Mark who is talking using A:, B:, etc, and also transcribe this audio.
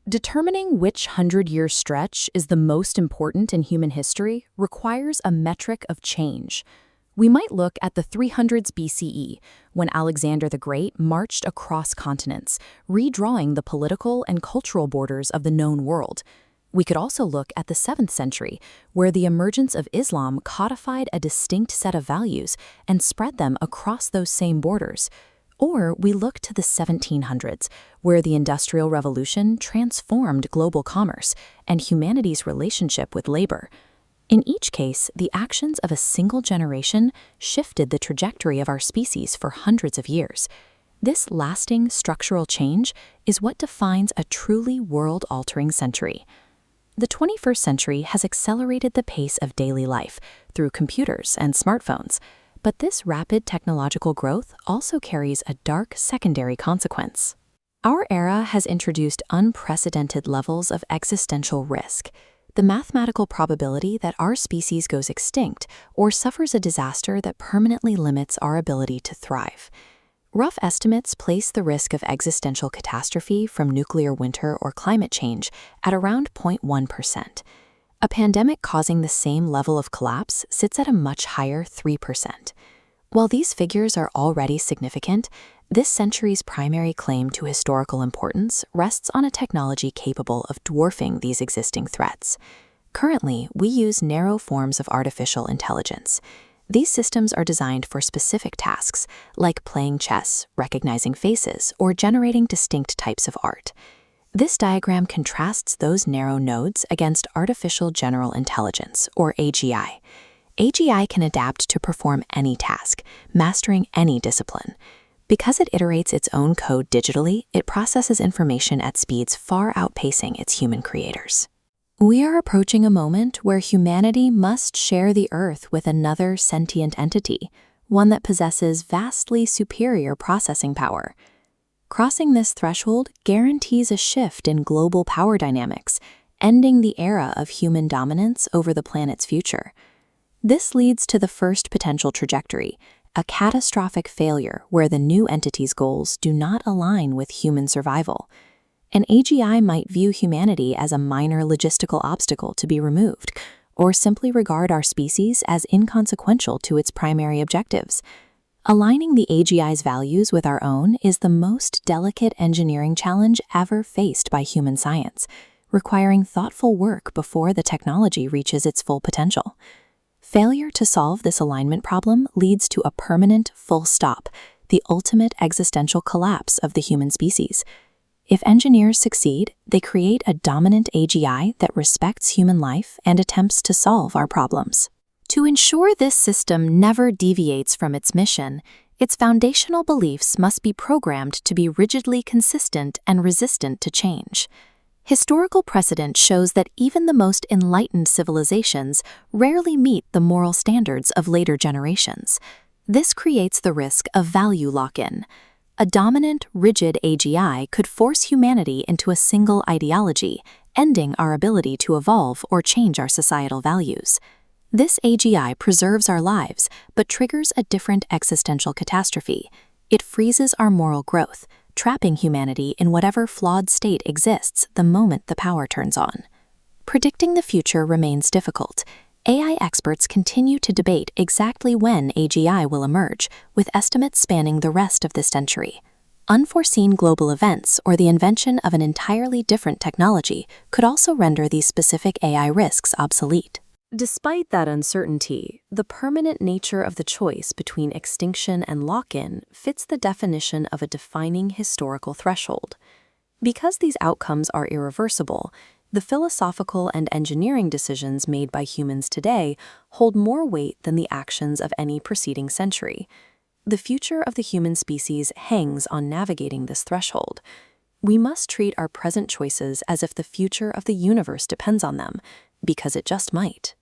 A: Determining which 100-year stretch is the most important in human history requires a metric of change. We might look at the 300s BCE, when Alexander the Great marched across continents, redrawing the political and cultural borders of the known world. We could also look at the 7th century, where the emergence of Islam codified a distinct set of values and spread them across those same borders. Or we look to the 1700s, where the Industrial Revolution transformed global commerce and humanity's relationship with labor. In each case, the actions of a single generation shifted the trajectory of our species for hundreds of years. This lasting structural change is what defines a truly world-altering century. The 21st century has accelerated the pace of daily life through computers and smartphones. But this rapid technological growth also carries a dark secondary consequence. Our era has introduced unprecedented levels of existential risk. The mathematical probability that our species goes extinct or suffers a disaster that permanently limits our ability to thrive. Rough estimates place the risk of existential catastrophe from nuclear winter or climate change at around 0.1%. A pandemic causing the same level of collapse sits at a much higher 3%. While these figures are already significant, this century's primary claim to historical importance rests on a technology capable of dwarfing these existing threats. Currently, we use narrow forms of artificial intelligence. These systems are designed for specific tasks, like playing chess, recognizing faces, or generating distinct types of art. This diagram contrasts those narrow nodes against artificial general intelligence, or AGI. AGI can adapt to perform any task, mastering any discipline. Because it iterates its own code digitally, it processes information at speeds far outpacing its human creators. We are approaching a moment where humanity must share the Earth with another sentient entity, one that possesses vastly superior processing power. Crossing this threshold guarantees a shift in global power dynamics, ending the era of human dominance over the planet's future. This leads to the first potential trajectory, a catastrophic failure where the new entity's goals do not align with human survival. An AGI might view humanity as a minor logistical obstacle to be removed, or simply regard our species as inconsequential to its primary objectives. Aligning the AGI's values with our own is the most delicate engineering challenge ever faced by human science, requiring thoughtful work before the technology reaches its full potential. Failure to solve this alignment problem leads to a permanent full stop, the ultimate existential collapse of the human species. If engineers succeed, they create a dominant AGI that respects human life and attempts to solve our problems. To ensure this system never deviates from its mission, its foundational beliefs must be programmed to be rigidly consistent and resistant to change. Historical precedent shows that even the most enlightened civilizations rarely meet the moral standards of later generations. This creates the risk of value lock-in. A dominant, rigid AGI could force humanity into a single ideology, ending our ability to evolve or change our societal values. This AGI preserves our lives, but triggers a different existential catastrophe. It freezes our moral growth, trapping humanity in whatever flawed state exists the moment the power turns on. Predicting the future remains difficult. AI experts continue to debate exactly when AGI will emerge, with estimates spanning the rest of this century. Unforeseen global events or the invention of an entirely different technology could also render these specific AI risks obsolete. Despite that uncertainty, the permanent nature of the choice between extinction and lock-in fits the definition of a defining historical threshold. Because these outcomes are irreversible, the philosophical and engineering decisions made by humans today hold more weight than the actions of any preceding century. The future of the human species hangs on navigating this threshold. We must treat our present choices as if the future of the universe depends on them, because it just might.